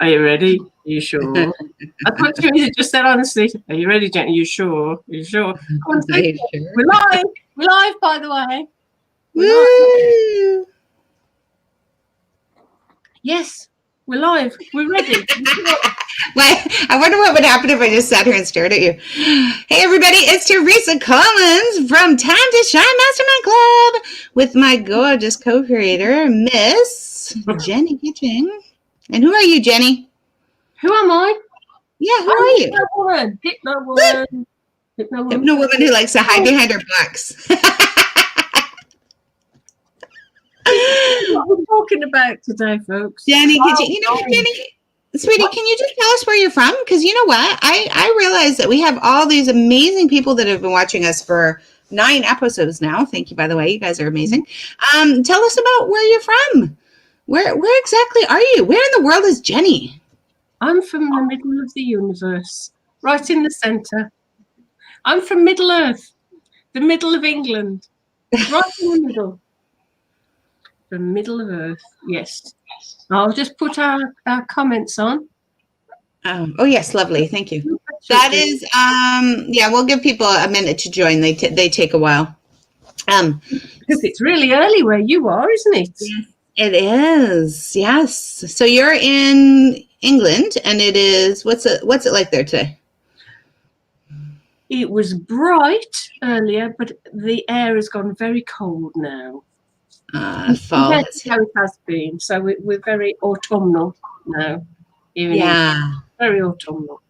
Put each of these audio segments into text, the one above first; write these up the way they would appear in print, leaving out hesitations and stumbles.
Are you ready? Are you sure? I thought you just said honestly. Are you ready, Jennie? Are you sure? Are you sure? Come on, say it. Sure? We're live. We're live, by the way. We're Woo! live. Yes, we're live. We're ready. I wonder what would happen if I just sat here and stared at you. Hey, everybody, it's Teresa Collins from Time to Shine Mastermind Club with my gorgeous co-creator, Miss Jennie Kitching. And who are you, Jennie? Who am I? Yeah, who are you? Hypnowoman. Hypnowoman. Hypnowoman who likes to hide behind her box. What we're talking about today, folks. Jennie Kitching. You know what, Jennie? Sweetie, can you just tell us where you're from? Because you know what? I realize that we have all these amazing people that have been watching us for 9 episodes now. Thank you, by the way. You guys are amazing. Tell us about where you're from. Where exactly are you? Where in the world is Jennie? I'm from the middle of the universe, right in the centre. I'm from Middle Earth, the middle of England, right in the middle. The middle of Earth, yes. I'll just put our comments on. Oh, yes, lovely. Thank you. That is, yeah, we'll give people a minute to join. They take a while. Because it's really early where you are, isn't it? Yes, it is. Yes. So you're in England, and it is. What's it like there today? It was bright earlier, but the air has gone very cold now. Fall. That's how it has been. So we're very autumnal now. Yeah. Very autumnal.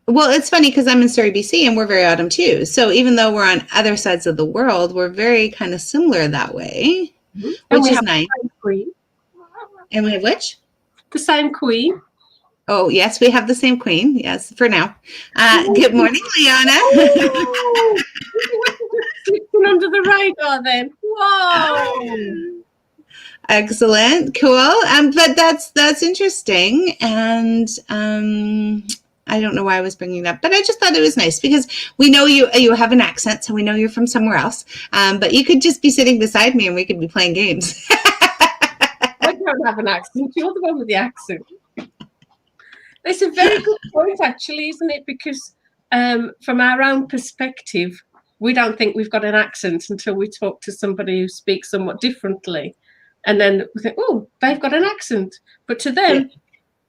Well, it's funny because I'm in Surrey, BC, and we're very autumn too. So even though we're on other sides of the world, we're very kind of similar that way, which is nice. Queen. And we have which? The same queen. Oh, yes, we have the same queen. Yes, for now. Good morning, Leona. Slipping under the radar then. Whoa. Excellent. Cool. But that's interesting. And I don't know why I was bringing it up, but I just thought it was nice because we know you have an accent, so we know you're from somewhere else. But you could just be sitting beside me and we could be playing games. I don't have an accent. You're the one with the accent. It's a very good point, actually, isn't it? Because from our own perspective, we don't think we've got an accent until we talk to somebody who speaks somewhat differently. And then we think, oh, they've got an accent. But to them,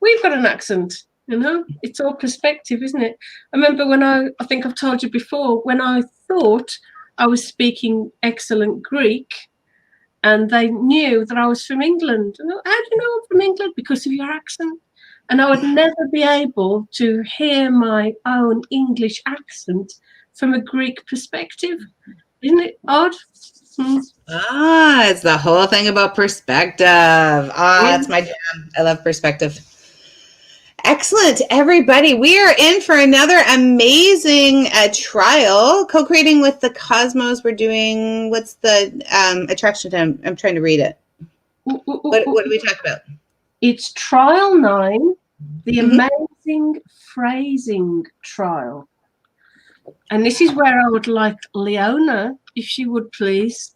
we've got an accent. You know, it's all perspective, isn't it? I remember when I think I've told you before, when I thought I was speaking excellent Greek and they knew that I was from England. And how do you know I'm from England? Because of your accent. And I would never be able to hear my own English accent from a Greek perspective. Isn't it odd? It's the whole thing about perspective. That's my jam. I love perspective. Excellent, everybody. We are in for another amazing trial. Co-creating with the cosmos. We're doing, what's the attraction time? I'm trying to read it. What do we talk about? It's trial 9, the amazing phrasing trial. And this is where I would like Leona, if she would please,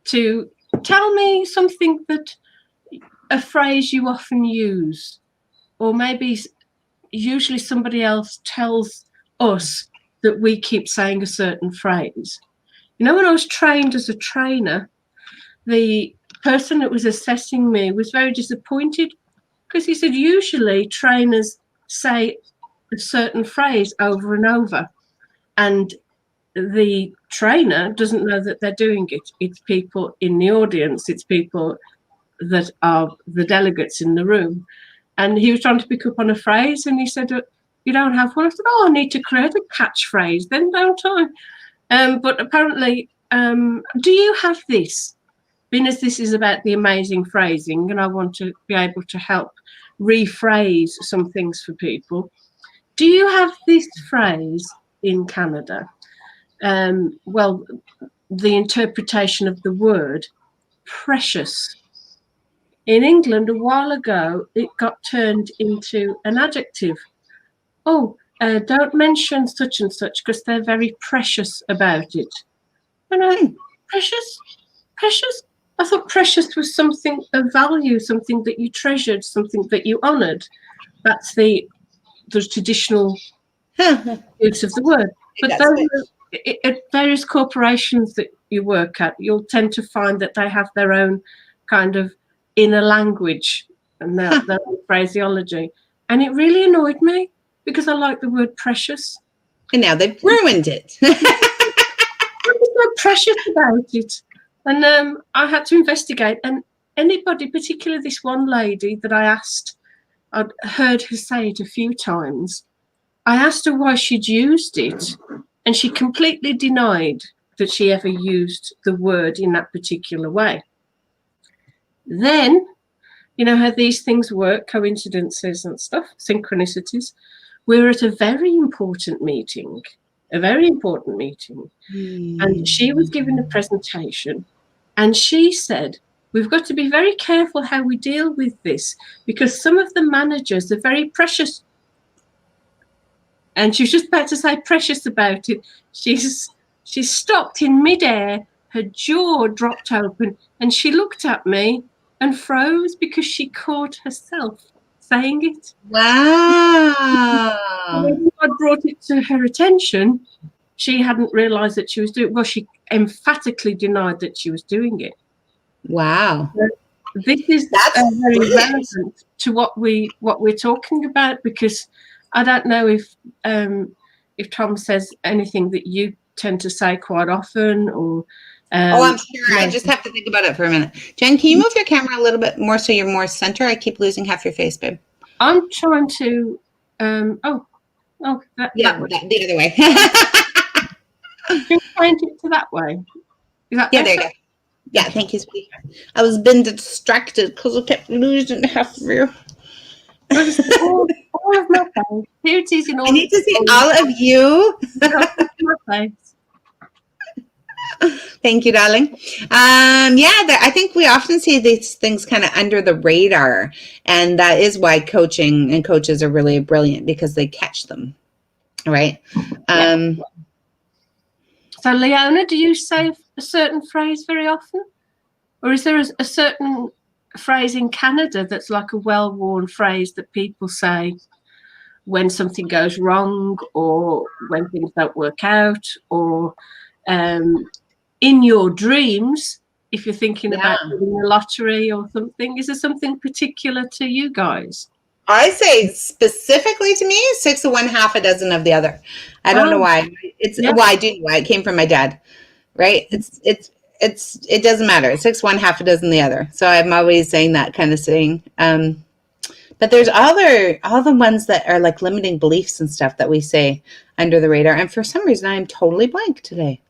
to tell me something that a phrase you often use, or maybe usually somebody else tells us that we keep saying a certain phrase. You know, when I was trained as a trainer, the person that was assessing me was very disappointed because he said usually trainers say a certain phrase over and over and the trainer doesn't know that they're doing it. It's people in the audience. It's people that are the delegates in the room. And he was trying to pick up on a phrase and he said, you don't have one? I said, I need to create a catchphrase then, don't I? But apparently, do you have this? Being as this is about the amazing phrasing and I want to be able to help rephrase some things for people, do you have this phrase in Canada? Well, the interpretation of the word precious. In England, a while ago, it got turned into an adjective. Oh, don't mention such and such because they're very precious about it. And precious? I thought precious was something of value, something that you treasured, something that you honoured. That's the traditional use of the word. But at various corporations that you work at, you'll tend to find that they have their own kind of inner language and their own phraseology. And it really annoyed me because I like the word precious. And now they've ruined it. There's no precious about it. And I had to investigate. And anybody, particularly this one lady that I asked, I'd heard her say it a few times. I asked her why she'd used it, and she completely denied that she ever used the word in that particular way. Then, you know how these things work, coincidences and stuff, synchronicities. We were at a very important meeting, and she was giving a presentation, and she said, we've got to be very careful how we deal with this because some of the managers are very precious. And she was just about to say precious about it. She stopped in midair, her jaw dropped open, and she looked at me and froze because she caught herself saying it. Wow. When I brought it to her attention, she hadn't realised that she was doing it. Well, she emphatically denied that she was doing it. Wow. This is very relevant to what we're talking about, because I don't know if Tom says anything that you tend to say quite often, or I'm sure. I just have to think about it for a minute. Jen, can you move your camera a little bit more so you're more center? I keep losing half your face, babe. I'm trying to. The other way. Can you point it to that way? Is that better? There you go. Yeah, thank you, sweetie. I was been distracted because I kept losing half of you. all of my face. Here it is in all. I need to see all of you. My face. Thank you, darling. I think we often see these things kind of under the radar, and that is why coaching and coaches are really brilliant, because they catch them, right? So, Leona, do you say a certain phrase very often, or is there a certain phrase in Canada that's like a well-worn phrase that people say when something goes wrong, or when things don't work out, or in your dreams, if you're thinking about winning the lottery or something? Is there something particular to you guys? I say specifically to me, 6 of one, half a dozen of the other. I don't know why. I do know why. It came from my dad, right? It doesn't matter. 6 one, half a dozen the other. So I'm always saying that kind of saying. But there's all the ones that are like limiting beliefs and stuff that we say under the radar. And for some reason, I'm totally blank today.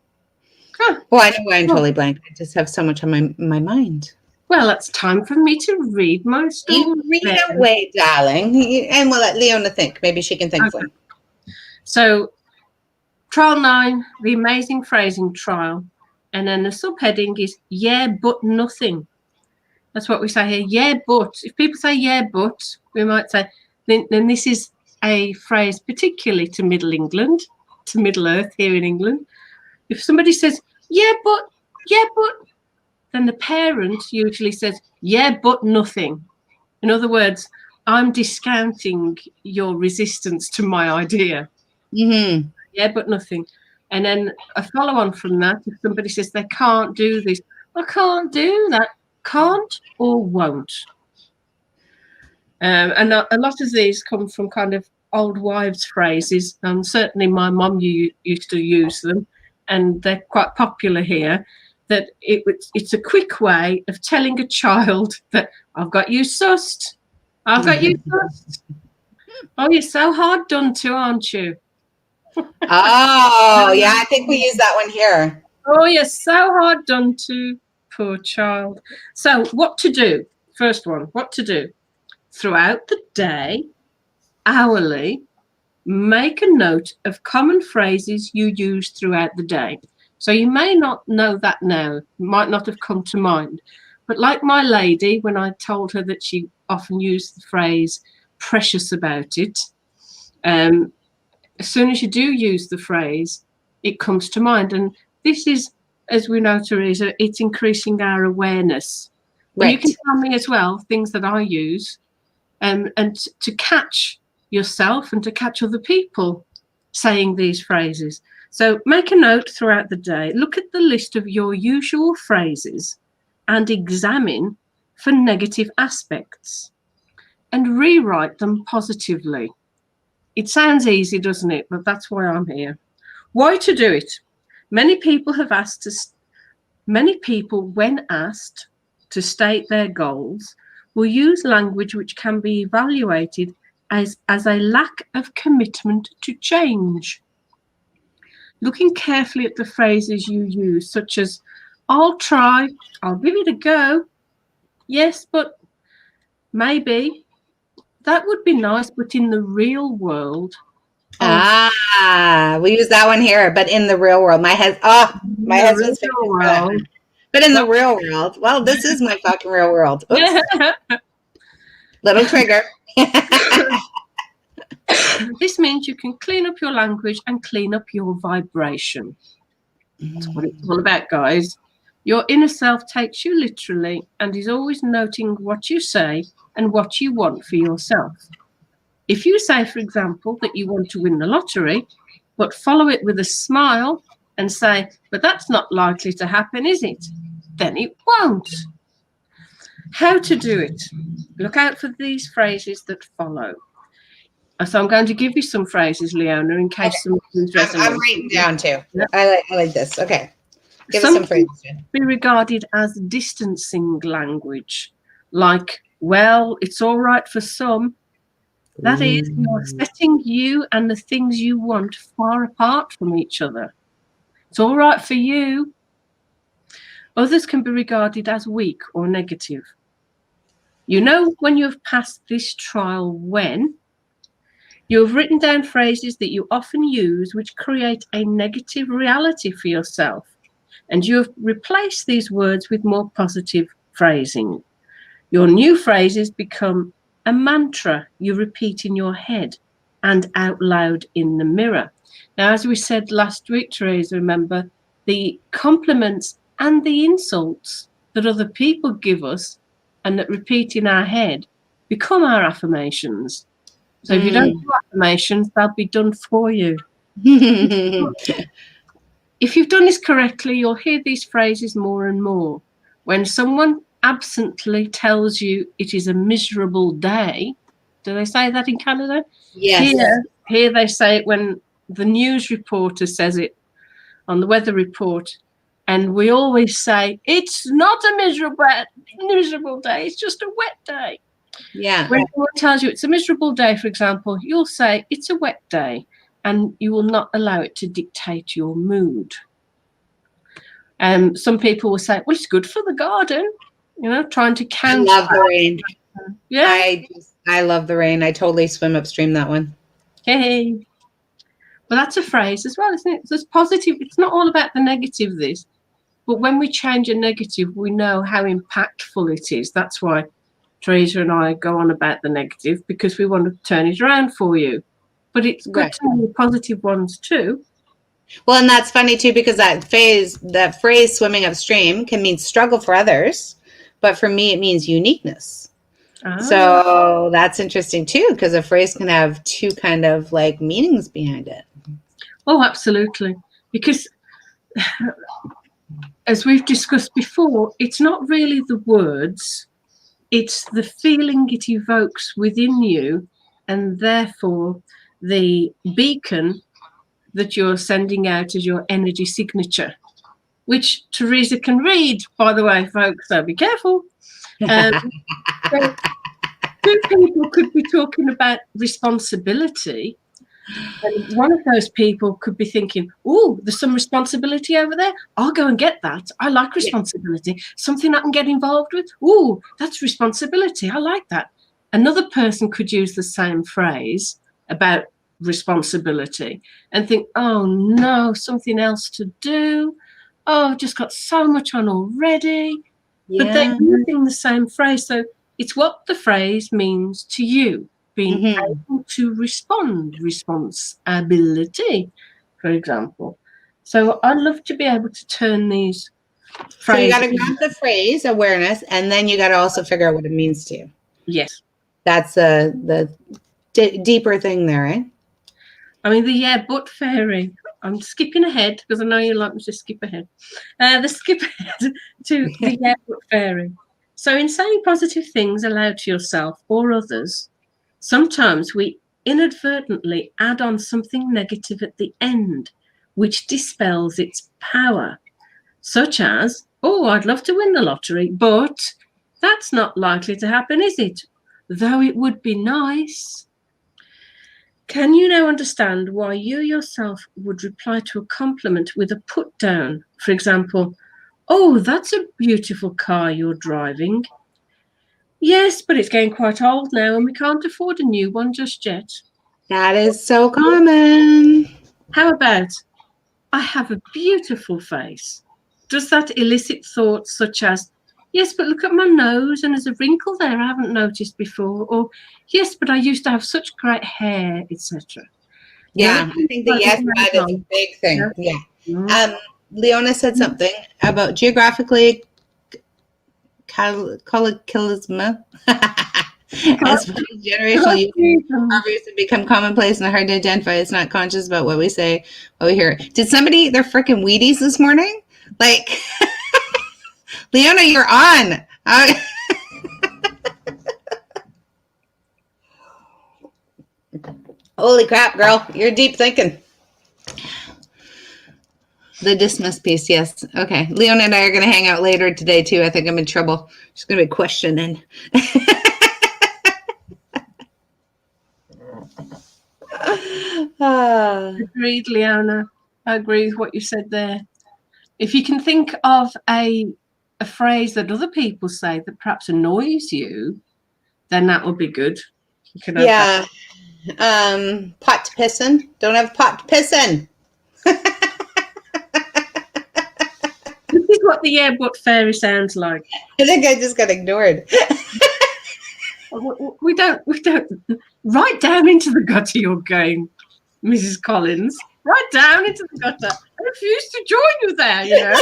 Huh. Well, I know why I'm totally blank. I just have so much on my mind. Well, it's time for me to read my story. You read away, darling. And we'll let Leona think. Maybe she can think. Okay. So, Trial 9, the Amazing Phrasing Trial. And then the subheading is, yeah, but nothing. That's what we say here. Yeah, but. If people say, yeah, but, we might say, then this is a phrase particularly to Middle England, to Middle Earth here in England. If somebody says, yeah, but, then the parent usually says, yeah, but nothing. In other words, I'm discounting your resistance to my idea. Mm-hmm. Yeah, but nothing. And then a follow-on from that, if somebody says they can't do this, I can't do that. Can't or won't. And a lot of these come from kind of old wives' phrases, and certainly my mum used to use them, and they're quite popular here. That it's a quick way of telling a child that I've got you sussed. I've got you sussed. Oh, you're so hard done to, aren't you? Oh, yeah, I think we use that one here. Oh, you're so hard done to, poor child. So what to do? First one, what to do? Throughout the day, hourly, make a note of common phrases you use throughout the day. So you may not know that now, might not have come to mind. But like my lady, when I told her that she often used the phrase precious about it, as soon as you do use the phrase, it comes to mind. And this is as we know, Teresa, it's increasing our awareness. Right. And you can tell me as well things that I use, and to catch yourself and to catch other people saying these phrases. So make a note throughout the day. Look at the list of your usual phrases and examine for negative aspects and rewrite them positively. It sounds easy, doesn't it? But that's why I'm here. Why to do it? Many people, when asked to state their goals, will use language which can be evaluated as a lack of commitment to change. Looking carefully at the phrases you use, such as, I'll try, I'll give it a go, yes, but maybe, that would be nice, but in the real world. We use that one here, but in the real world. My husband's favorite world. But in the real world, well, this is my fucking real world. Oops. Little trigger. This means you can clean up your language and clean up your vibration. That's what it's all about, guys. Your inner self takes you literally and is always noting what you say and what you want for yourself. If you say, for example, that you want to win the lottery, but follow it with a smile and say, but that's not likely to happen, is it? Then it won't. How to do it? Look out for these phrases that follow. So I'm going to give you some phrases, Leona, in case something's resonating. I'm writing down too. Yeah. I like this. Okay. Give us some phrases. Be regarded as distancing language, like, well, it's all right for some. That is, you're setting you and the things you want far apart from each other. It's all right for you. Others can be regarded as weak or negative. You know when you have passed this trial when you have written down phrases that you often use which create a negative reality for yourself, and you have replaced these words with more positive phrasing. Your new phrases become a mantra you repeat in your head and out loud in the mirror. Now, as we said last week, Teresa, remember, the compliments and the insults that other people give us and that repeat in our head become our affirmations. So if you don't do affirmations, they'll be done for you. If you've done this correctly, you'll hear these phrases more and more. When someone absently tells you it is a miserable day, do they say that in Canada? Yes. Here they say it when the news reporter says it on the weather report. And we always say, it's not a miserable day, it's just a wet day. Yeah. When someone tells you it's a miserable day, for example, you'll say it's a wet day, and you will not allow it to dictate your mood. Some people will say, well, it's good for the garden, trying to counter. I love the rain. Yeah. I love the rain. I totally swim upstream that one. Hey. Well, that's a phrase as well, isn't it? So it's positive. It's not all about the negative, this. But when we change a negative, we know how impactful it is. That's why Teresa and I go on about the negative, because we want to turn it around for you. But it's good to know the positive ones too. Well, and that's funny too, because that phrase swimming upstream can mean struggle for others, but for me it means uniqueness. So that's interesting too, because a phrase can have two kind of like meanings behind it. Oh, absolutely. Because as we've discussed before, it's not really the words, it's the feeling it evokes within you, and therefore the beacon that you're sending out as your energy signature, which Teresa can read, by the way, folks, so be careful. So two people could be talking about responsibility, and one of those people could be thinking, oh, there's some responsibility over there. I'll go and get that. I like responsibility. Something I can get involved with. Oh, that's responsibility. I like that. Another person could use the same phrase about responsibility and think, oh no, something else to do. Oh, I've just got so much on already. Yeah. But they're using the same phrase. So it's what the phrase means to you. Being able to respond, responsibility, for example. So I'd love to be able to turn these phrases. So you got to grab the phrase awareness, and then you got to also figure out what it means to you. Yes. That's the deeper thing there, eh? I mean, the yeah, but fairy. I'm skipping ahead because I know you like me to skip ahead. The skip ahead to the yeah, but fairy. So in saying positive things aloud to yourself or others, sometimes we inadvertently add on something negative at the end, which dispels its power, such as, oh, I'd love to win the lottery, but that's not likely to happen, is it? Though it would be nice. Can you now understand why you yourself would reply to a compliment with a put down? For example, oh, that's a beautiful car you're driving. Yes, but it's getting quite old now and we can't afford a new one just yet. That is so common. How about, I have a beautiful face? Does that elicit thoughts such as, yes, but look at my nose and there's a wrinkle there I haven't noticed before, or yes, but I used to have such great hair, etc. Yeah, I think the yes but is a big thing. Yeah. Mm. Leona said something about geographically colloquialism. As generational use have become commonplace and hard to identify. It's not conscious about what we say, what we hear. Did somebody eat their freaking Wheaties this morning? Like, Leona, you're on. Holy crap, girl. You're deep thinking. The dismiss piece, yes. Okay. Leona and I are going to hang out later today, too. I think I'm in trouble. She's going to be questioning. Agreed, Leona. I agree with what you said there. If you can think of a phrase that other people say that perhaps annoys you, then that would be good. You can yeah. Pot to pissin'. Don't have pot to pissin'. This is what the yeah, but fairy sounds like. I think I just got ignored. We don't right down into the gutter you're going, Mrs. Collins. Right down into the gutter. I refuse to join you there, you know.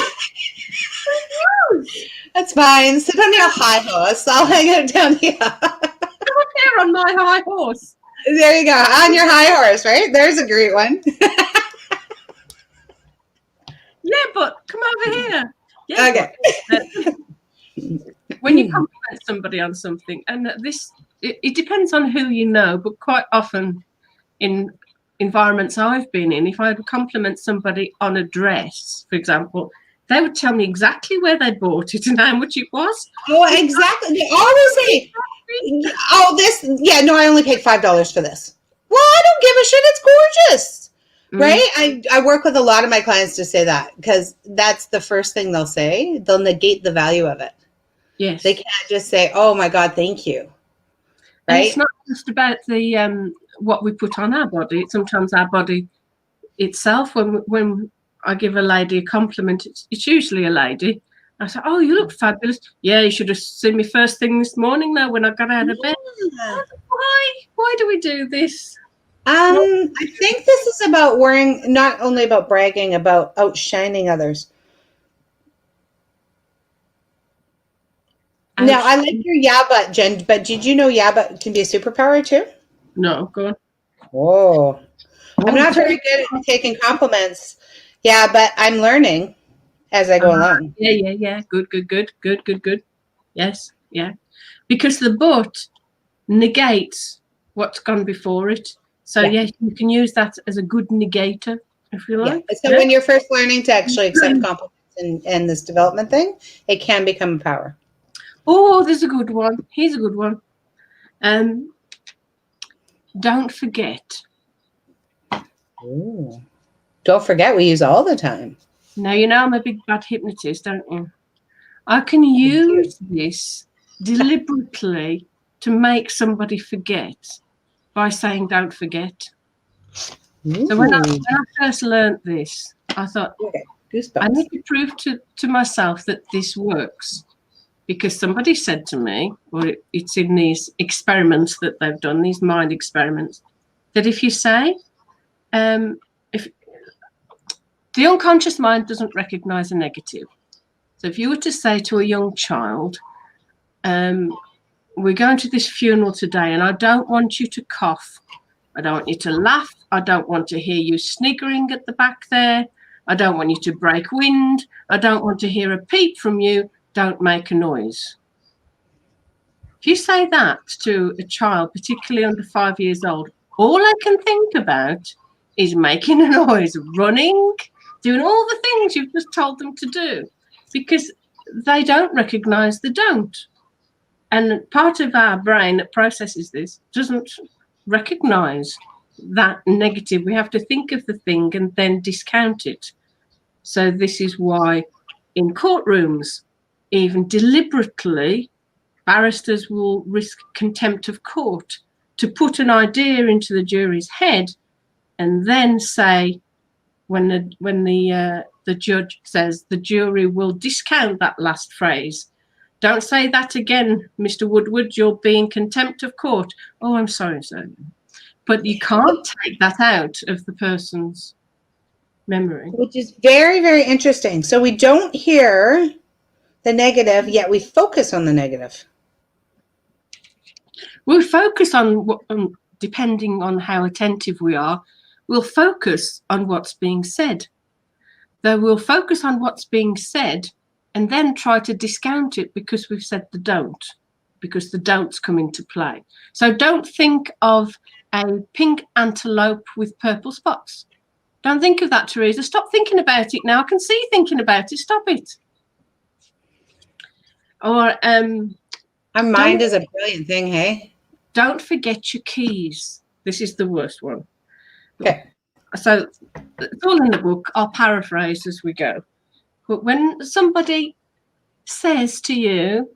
That's fine. Sit on your high horse. I'll hang out down here. Come up here on my high horse. There you go. On your high horse, right? There's a great one. Yeah, but come over here. Yeah, okay. When you compliment somebody on something, and it depends on who you know, but quite often in environments I've been in, if I would compliment somebody on a dress, for example, they would tell me exactly where they bought it and how much it was. Oh, exactly. They always say, oh, this, yeah, no, I only paid $5 for this. Well, I don't give a shit. It's gorgeous. Right? I work with a lot of my clients to say that because that's the first thing they'll say. They'll negate the value of it. Yes. They can't just say, oh my God, thank you. Right? And it's not just about the what we put on our body. It's sometimes our body itself. When I give a lady a compliment, it's usually a lady. I say, oh, you look fabulous. Yeah, you should have seen me first thing this morning though when I got out of bed. Why do we do this? I think this is about worrying, not only about bragging, about outshining others. Now, I like your yeah, but, Jen, but did you know yeah, but can be a superpower too? No, go on. Whoa. I'm not very good at taking compliments. Yeah, but I'm learning as I go along. Yeah. Good. Yes, yeah. Because the but negates what's gone before it. So yes, you can use that as a good negator, if you like. Yeah. So when you're first learning to actually accept compliments and this development thing, it can become a power. Oh, there's a good one. Here's a good one. Don't forget. Ooh. Don't forget, we use all the time. Now, you know I'm a big bad hypnotist, don't you? I can use this deliberately to make somebody forget by saying don't forget. Ooh. So when I first learned this, I thought, I need to prove to myself that this works. Because somebody said to me, or it's in these experiments that they've done, these mind experiments, that if you say, The unconscious mind doesn't recognize a negative. So if you were to say to a young child, we're going to this funeral today and I don't want you to cough. I don't want you to laugh. I don't want to hear you sniggering at the back there. I don't want you to break wind. I don't want to hear a peep from you. Don't make a noise. If you say that to a child, particularly under 5 years old, all I can think about is making a noise, running, doing all the things you've just told them to do, because they don't recognize the don't. And part of our brain that processes this doesn't recognize that negative. We have to think of the thing and then discount it. So this is why in courtrooms, even deliberately, barristers will risk contempt of court to put an idea into the jury's head and then say, when the judge says the jury will discount that last phrase, don't say that again, Mr. Woodward, you'll be in contempt of court. Oh, I'm sorry, sir. But you can't take that out of the person's memory. Which is very, very interesting. So we don't hear the negative, yet we focus on the negative. We'll focus on what, depending on how attentive we are, we'll focus on what's being said. Though we'll focus on what's being said and then try to discount it because we've said the don't, because the don'ts come into play. So don't think of a pink antelope with purple spots. Don't think of that, Teresa. Stop thinking about it now. I can see you thinking about it. Stop it. Or our mind is a brilliant thing, hey? Don't forget your keys. This is the worst one. Okay. So it's all in the book. I'll paraphrase as we go. But when somebody says to you,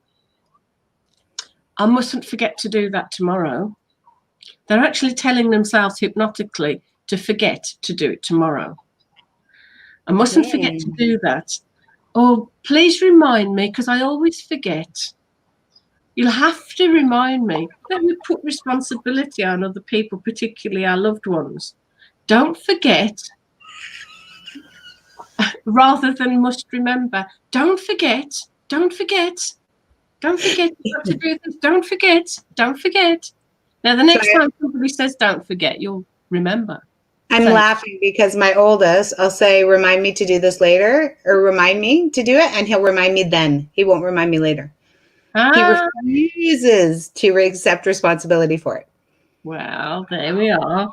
I mustn't forget to do that tomorrow, they're actually telling themselves hypnotically to forget to do it tomorrow. I mustn't forget to do that. Oh, please remind me, because I always forget. You'll have to remind me. That we put responsibility on other people, particularly our loved ones. Don't forget, rather than must remember. Don't forget, don't forget, don't forget you've got to do this. Don't forget, don't forget. Now, the next time somebody says don't forget, you'll remember. I'm laughing because my oldest, I'll say, remind me to do this later, or remind me to do it, and he'll remind me then. He won't remind me later. He refuses to accept responsibility for it. Well, there we are.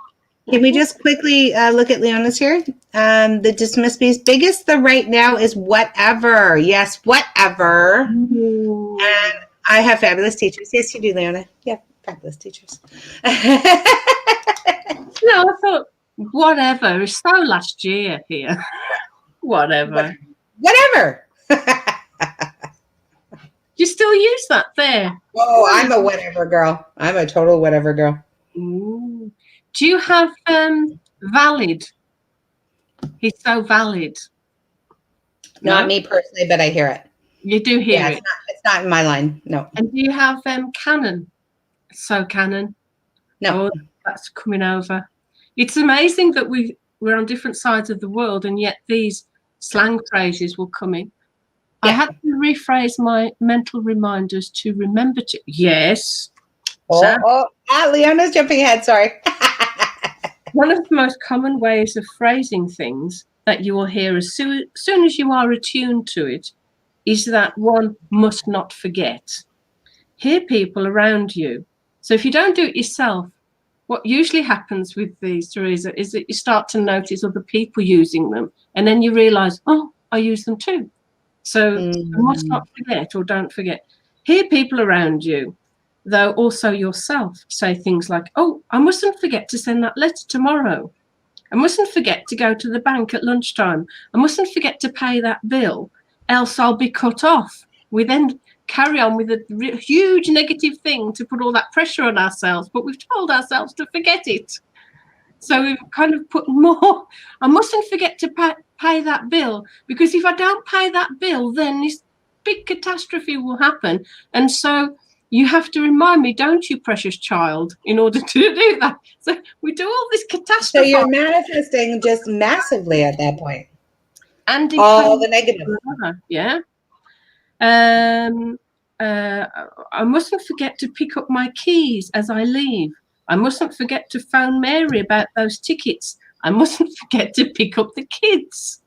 Can we just quickly look at Leona's here? The dismiss piece. Biggest the right now is whatever. Yes, whatever. Ooh. And I have fabulous teachers. Yes, you do, Leona. Yeah, fabulous teachers. No, I thought whatever is so last year here. Whatever. Whatever. You still use that there? Oh, I'm a whatever girl. I'm a total whatever girl. Ooh. Do you have valid? He's so valid. Not me personally, but I hear it. You do hear it. It's not in my line. No. And do you have canon? So canon. No. Oh, that's coming over. It's amazing that we're on different sides of the world, and yet these slang phrases will come in. Yeah. I had to rephrase my mental reminders to remember to. Yes. Leona's jumping ahead. Sorry. One of the most common ways of phrasing things that you will hear as soon as you are attuned to it is that one must not forget. Hear people around you. So if you don't do it yourself, what usually happens with these, Teresa, is that you start to notice other people using them, and then you realize, oh, I use them too. So you must not forget, or don't forget. Hear people around you, though also yourself, say things like, oh, I mustn't forget to send that letter tomorrow. I mustn't forget to go to the bank at lunchtime. I mustn't forget to pay that bill, else I'll be cut off. We then carry on with a huge negative thing to put all that pressure on ourselves, but we've told ourselves to forget it. So we've kind of put more, I mustn't forget to pay that bill, because if I don't pay that bill, then this big catastrophe will happen. And so you have to remind me, don't you, precious child, in order to do that. So we do all this catastrophe. So you're manifesting just massively at that point. and all the negative. Yeah. I mustn't forget to pick up my keys as I leave. I mustn't forget to phone Mary about those tickets. I mustn't forget to pick up the kids.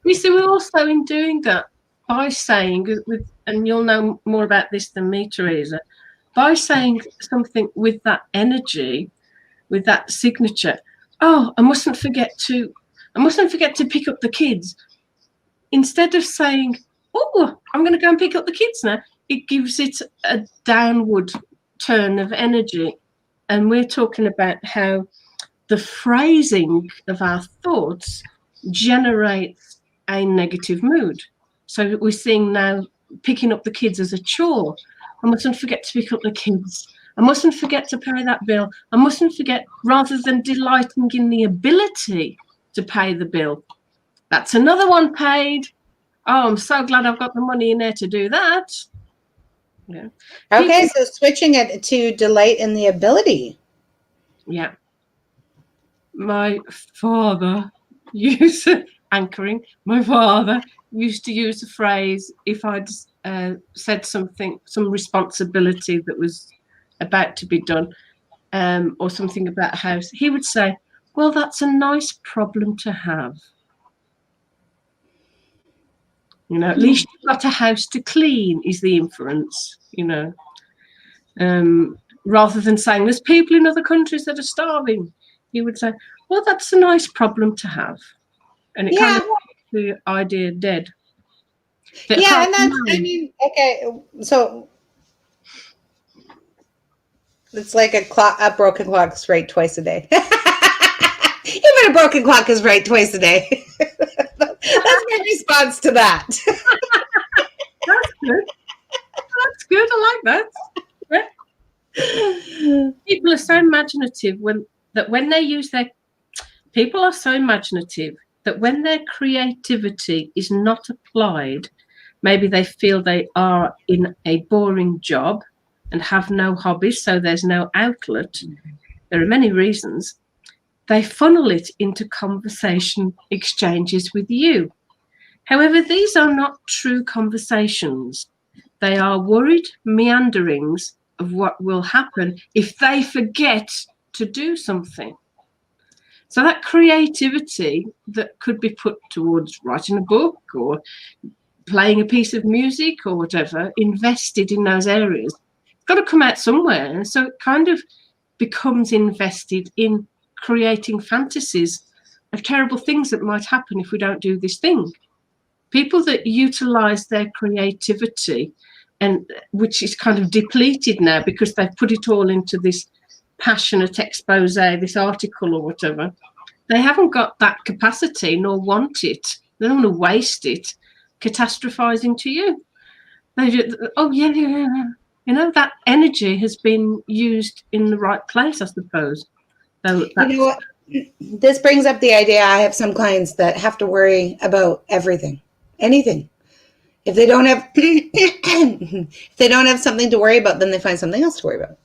We see we're also in doing that by saying, and you'll know more about this than me, Teresa, by saying something with that energy, with that signature. Oh, I mustn't forget to pick up the kids. Instead of saying, oh, I'm going to go and pick up the kids now, it gives it a downward turn of energy. And we're talking about how the phrasing of our thoughts generates a negative mood. So we're seeing now picking up the kids as a chore. I mustn't forget to pick up the kids. I mustn't forget to pay that bill. I mustn't forget, rather than delighting in the ability to pay the bill. That's another one paid. Oh, I'm so glad I've got the money in there to do that. Yeah. Okay, so switching it to delight in the ability. Yeah. My father used anchoring. My father used to use the phrase, if I'd said something, some responsibility that was about to be done, or something about a house, he would say, well, that's a nice problem to have. You know, at least you've got a house to clean is the inference, you know. Rather than saying there's people in other countries that are starving, he would say, well, that's a nice problem to have. And it kind of makes the idea dead. Yeah, and that's, I mean, okay, so it's like a broken clock is right twice a day. Even a broken clock is right twice a day. That's my response to that. That's good. That's good. I like that. Yeah. People are so imaginative when they use their creativity is not applied, maybe they feel they are in a boring job and have no hobbies, so there's no outlet. There are many reasons. They funnel it into conversation exchanges with you. However, these are not true conversations. They are worried meanderings of what will happen if they forget to do something. So that creativity that could be put towards writing a book or playing a piece of music or whatever, invested in those areas, it's got to come out somewhere. So it kind of becomes invested in creating fantasies of terrible things that might happen if we don't do this thing. People that utilize their creativity, and which is kind of depleted now because they've put it all into this passionate expose, this article or whatever, they haven't got that capacity nor want it. They don't want to waste it catastrophizing to you. They just, oh yeah, you know, that energy has been used in the right place, I suppose. So you know what? This brings up the idea. I have some clients that have to worry about everything, anything. If they don't have, if they don't have something to worry about, then they find something else to worry about.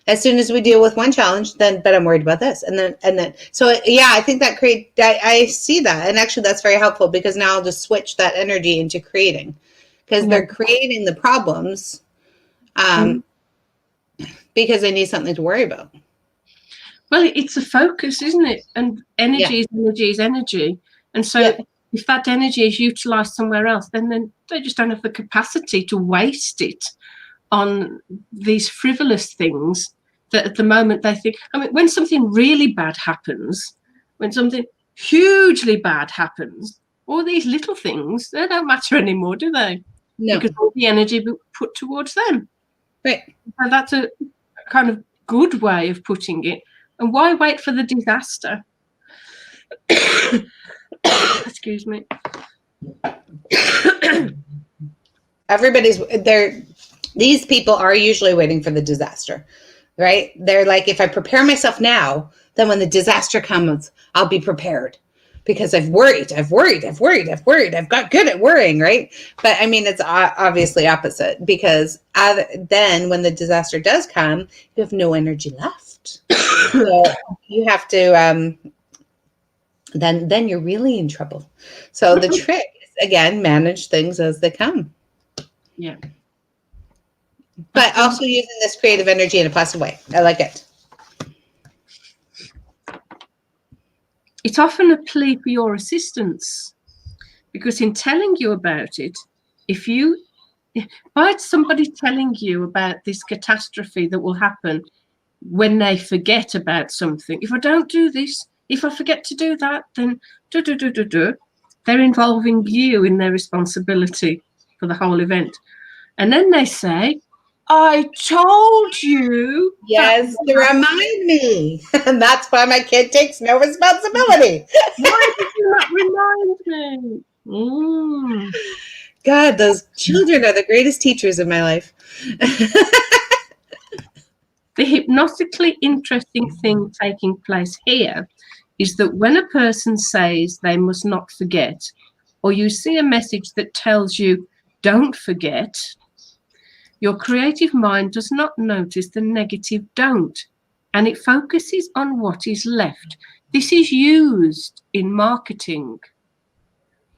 As soon as we deal with one challenge, but I'm worried about this, and then. So yeah, I think that I see that, and actually that's very helpful because now I'll just switch that energy into creating, because they're creating the problems, because they need something to worry about. Well, it's a focus, isn't it? And energy is energy. And so if that energy is utilized somewhere else, then they just don't have the capacity to waste it on these frivolous things that at the moment they think, I mean, when something really bad happens, when something hugely bad happens, all these little things, they don't matter anymore, do they? No. Because all the energy put towards them. Right. So that's a kind of good way of putting it. And why wait for the disaster? Excuse me. Everybody's there. These people are usually waiting for the disaster, right? They're like, if I prepare myself now, then when the disaster comes, I'll be prepared because I've worried. I've got good at worrying, right? But I mean, it's obviously opposite, because then when the disaster does come, you have no energy left. So you have to then you're really in trouble. So the trick is, again, manage things as they come. Yeah. But also using this creative energy in a positive way. I like it. It's often a plea for your assistance, because in telling you about it, if by somebody telling you about this catastrophe that will happen when they forget about something, if I don't do this, if I forget to do that, then they're involving you in their responsibility for the whole event. And then they say, I told you. Yes, to remind me. And that's why my kid takes no responsibility. Why did you not remind me? God, those children are the greatest teachers of my life. The hypnotically interesting thing taking place here is that when a person says they must not forget, or you see a message that tells you don't forget, your creative mind does not notice the negative don't, and it focuses on what is left. This is used in marketing.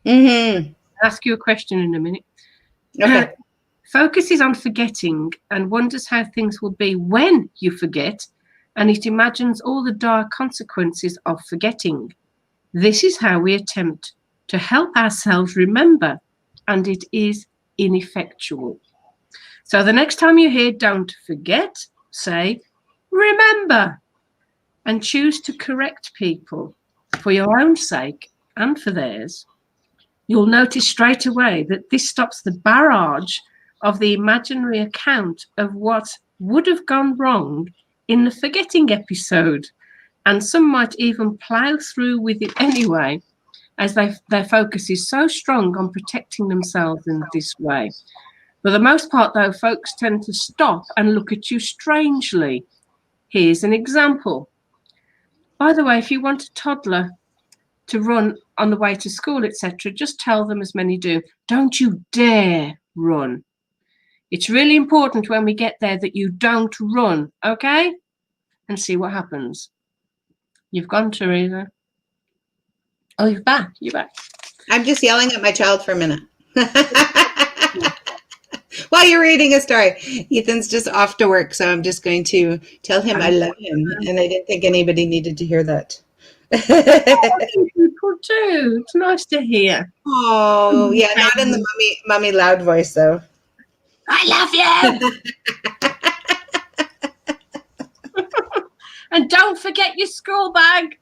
Mm-hmm. I'll ask you a question in a minute. Okay. Focuses on forgetting and wonders how things will be when you forget, and it imagines all the dire consequences of forgetting. This is how we attempt to help ourselves remember, and it is ineffectual. So the next time you hear don't forget, say remember, and choose to correct people for your own sake and for theirs. You'll notice straight away that this stops the barrage of the imaginary account of what would have gone wrong in the forgetting episode. And some might even plough through with it anyway, as their focus is so strong on protecting themselves in this way. For the most part, though, folks tend to stop and look at you strangely. Here's an example. By the way, if you want a toddler to run on the way to school, etc., just tell them, as many do, don't you dare run. It's really important when we get there that you don't run, okay? And see what happens. You've gone, Teresa. Oh, you're back. You're back. I'm just yelling at my child for a minute. While you're reading a story, Ethan's just off to work, so I'm just going to tell him I love him, and I didn't think anybody needed to hear that. People too. It's nice to hear. Oh, yeah, not in the mummy loud voice, though. I love you. And don't forget your school bag.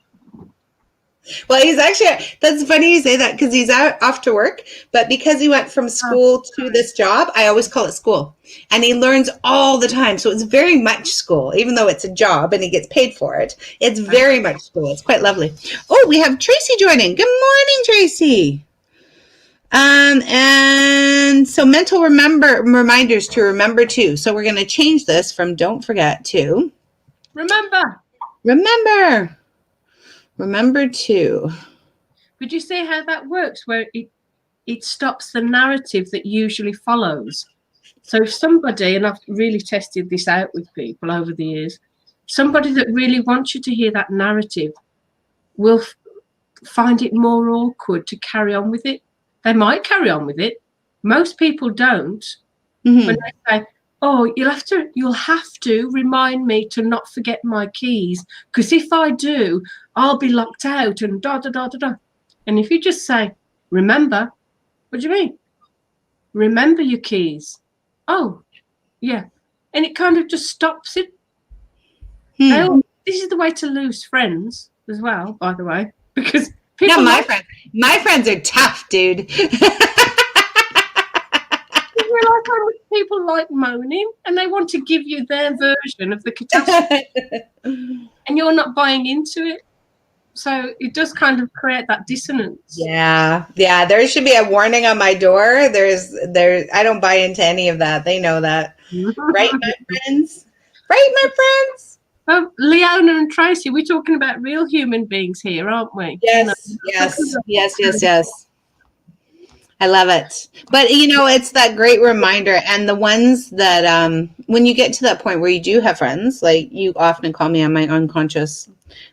Well, he's actually, that's funny you say that, because he's out off to work, but because he went from school to this job, I always call it school. And he learns all the time. So it's very much school, even though it's a job and he gets paid for it. It's very much school. It's quite lovely. Oh, we have Tracy joining. Good morning, Tracy. And so mental reminders to remember too. So we're going to change this from don't forget to remember to. Could you see how that works, where it stops the narrative that usually follows? So if somebody, and I've really tested this out with people over the years, somebody that really wants you to hear that narrative will find it more awkward to carry on with it. They might carry on with it. Most people don't. Mm-hmm. When they say, oh, you'll have to remind me to not forget my keys, because if I do, I'll be locked out and da da da da da. And if you just say, remember, what do you mean? Remember your keys. Oh, yeah. And it kind of just stops it. This is the way to lose friends as well, by the way, because people. No, my friends are tough, dude. You realize how much people like moaning, and they want to give you their version of the catastrophe, and you're not buying into it. So it does kind of create that dissonance. Yeah. There should be a warning on my door. I don't buy into any of that. They know that, right, my friends? Right, my friends? Oh, Leona and Tracy, we're talking about real human beings here, aren't we? Yes, yes. I love it. But, it's that great reminder. And the ones that when you get to that point where you do have friends, like you often call me on my unconscious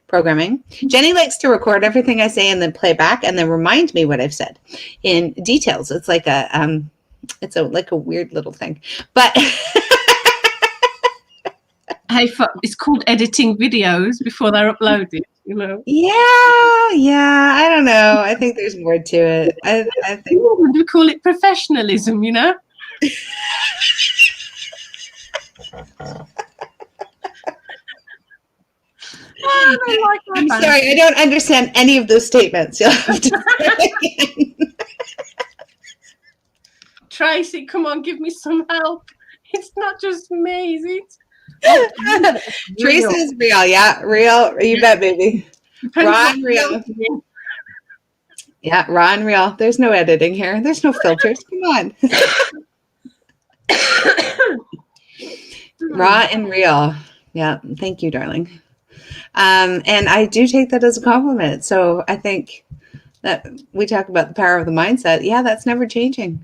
programming, Jennie likes to record everything I say and then play back and then remind me what I've said in details. It's like like a weird little thing, but hey, it's called editing videos before they're uploaded, you know. Yeah, I don't know. I think there's more to it. I think we call it professionalism, you know. I'm sorry, I don't understand any of those statements. You'll have to say again. Tracy, come on, give me some help. It's not just me, is it? Oh, Tracy is real, yeah, real. You bet, baby. Raw and real. Yeah, raw and real. There's no editing here. There's no filters. Come on. Raw and real. Yeah, thank you, darling. And I do take that as a compliment. So I think that we talk about the power of the mindset. Yeah, that's never changing.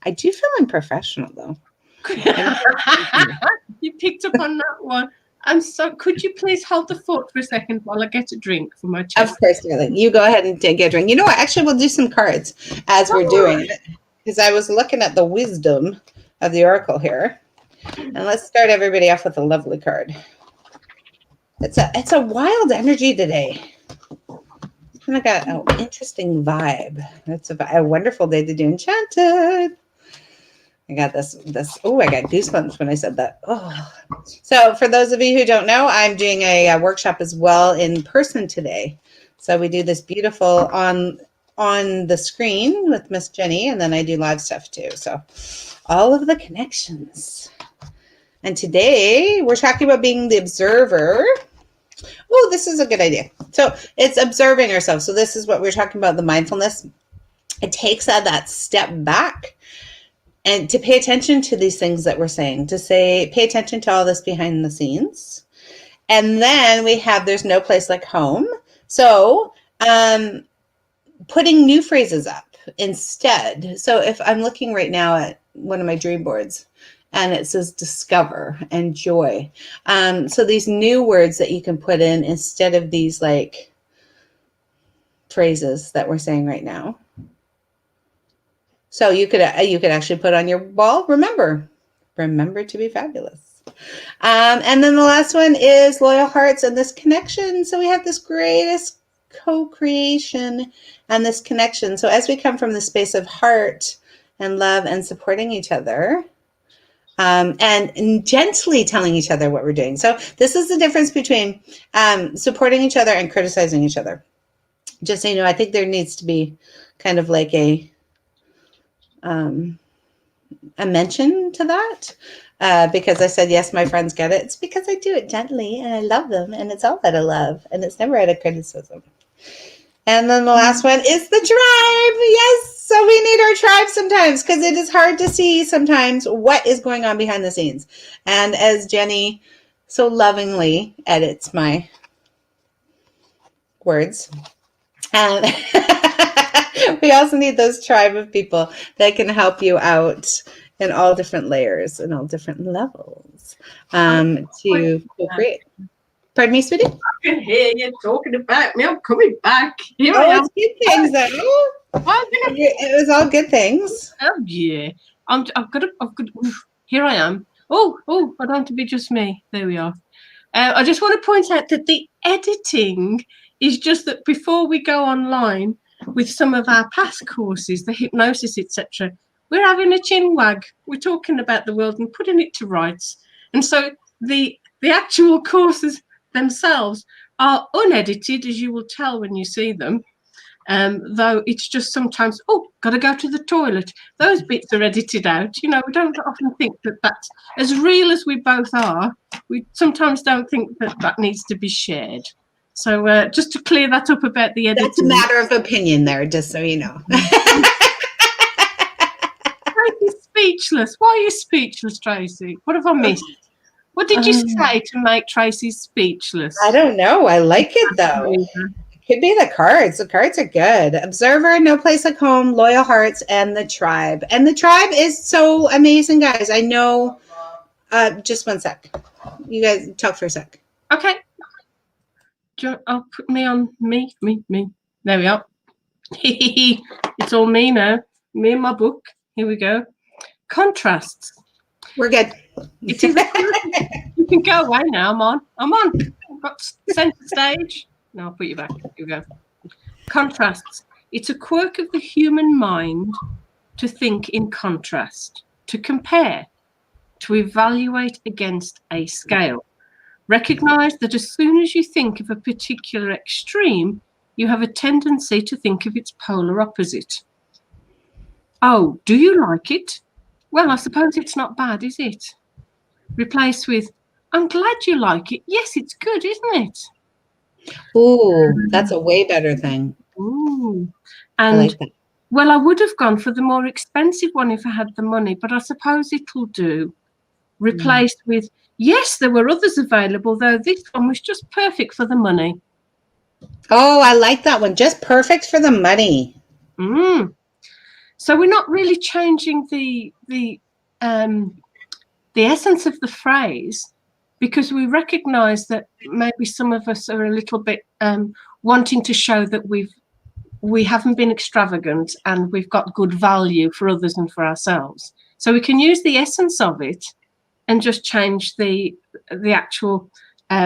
I do feel unprofessional, though. You picked up on that one. Could you please hold the fort for a second while I get a drink for my chest? Of course, darling. You go ahead and get a drink. You know what? Actually, we'll do some cards as we're doing it. Because I was looking at the wisdom of the oracle here. And let's start everybody off with a lovely card. It's a wild energy today. It's kind of got an interesting vibe. It's a wonderful day to do Enchanted. I got this. Oh, I got goosebumps when I said that. Oh, so for those of you who don't know, I'm doing a workshop as well in person today. So we do this beautiful on the screen with Miss Jennie, and then I do live stuff too. So all of the connections. And today we're talking about being the observer. Oh, this is a good idea. So it's observing ourselves. So this is what we're talking about, the mindfulness. It takes that step back and to pay attention to these things that we're saying, pay attention to all this behind the scenes. And then we have, there's no place like home. So putting new phrases up instead. So if I'm looking right now at one of my dream boards, and it says discover and joy. So these new words that you can put in instead of these like phrases that we're saying right now. So you could actually put on your wall, remember to be fabulous. And then the last one is loyal hearts and this connection. So we have this greatest co-creation and this connection. So as we come from the space of heart and love and supporting each other, and gently telling each other what we're doing. So this is the difference between supporting each other and criticizing each other. Just so you know, I think there needs to be kind of like a mention to that. Because I said, yes, my friends get it. It's because I do it gently and I love them and it's all out of love and it's never out of criticism. And then the last one is the tribe. Yes. So we need our tribe sometimes because it is hard to see sometimes what is going on behind the scenes. And as Jennie so lovingly edits my words, we also need those tribe of people that can help you out in all different layers and all different levels to create. Pardon me, sweetie? I can hear you talking about me. I'm coming back. Here I am. It's good things, though. It was all good things. Oh yeah. I've got. Here I am. Oh! I don't want to be just me. There we are. I just want to point out that the editing is just that before we go online with some of our past courses, the hypnosis, etc., we're having a chin wag. We're talking about the world and putting it to rights. And so the actual courses themselves are unedited, as you will tell when you see them. Though it's just sometimes, got to go to the toilet. Those bits are edited out. You know, we don't often think that that's, as real as we both are, we sometimes don't think that needs to be shared. So just to clear that up about the editing. That's a matter of opinion there, just so you know. Tracy's speechless. Why are you speechless, Tracy? What have I missed? What did you say to make Tracy speechless? I don't know. I like it, though. Could be the cards. The cards are good. Observer, no place like home, loyal hearts, and the tribe. And the tribe is so amazing, guys. I know Just one sec. You guys talk for a sec. Okay. I'll put me on me. There we are. It's all me now. Me and my book. Here we go. Contrasts. We're good. It is. You can go away now. I'm on. I've got center stage. No, I'll put you back. Here we go. Contrasts. It's a quirk of the human mind to think in contrast, to compare, to evaluate against a scale. Recognize that as soon as you think of a particular extreme, you have a tendency to think of its polar opposite. Oh, do you like it? Well, I suppose it's not bad, is it? Replace with, I'm glad you like it. Yes, it's good, isn't it? Ooh, that's a way better thing. Ooh. I And like that. well, I would have gone for the more expensive one if I had the money, but I suppose it'll do. Replaced with, yes, there were others available, though this one was just perfect for the money. Oh, I like that one. Just perfect for the money. So we're not really changing the essence of the phrase, because we recognise that maybe some of us are a little bit wanting to show that we haven't been extravagant and we've got good value for others and for ourselves. So we can use the essence of it and just change the actual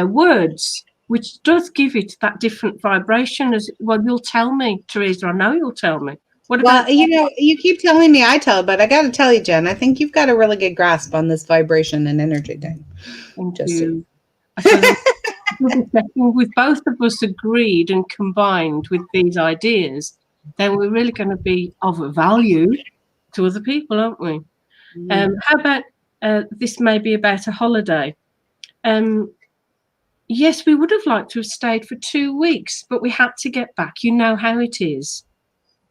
words, which does give it that different vibration. As well, you'll tell me, Teresa. I know you'll tell me. What about? Well, you keep telling me I tell, but I got to tell you, Jen, I think you've got a really good grasp on this vibration and energy thing. Thank you. With both of us agreed and combined with these ideas, then we're really going to be of value to other people, aren't we? How about this may be about a holiday? Yes, we would have liked to have stayed for 2 weeks, but we had to get back. You know how it is.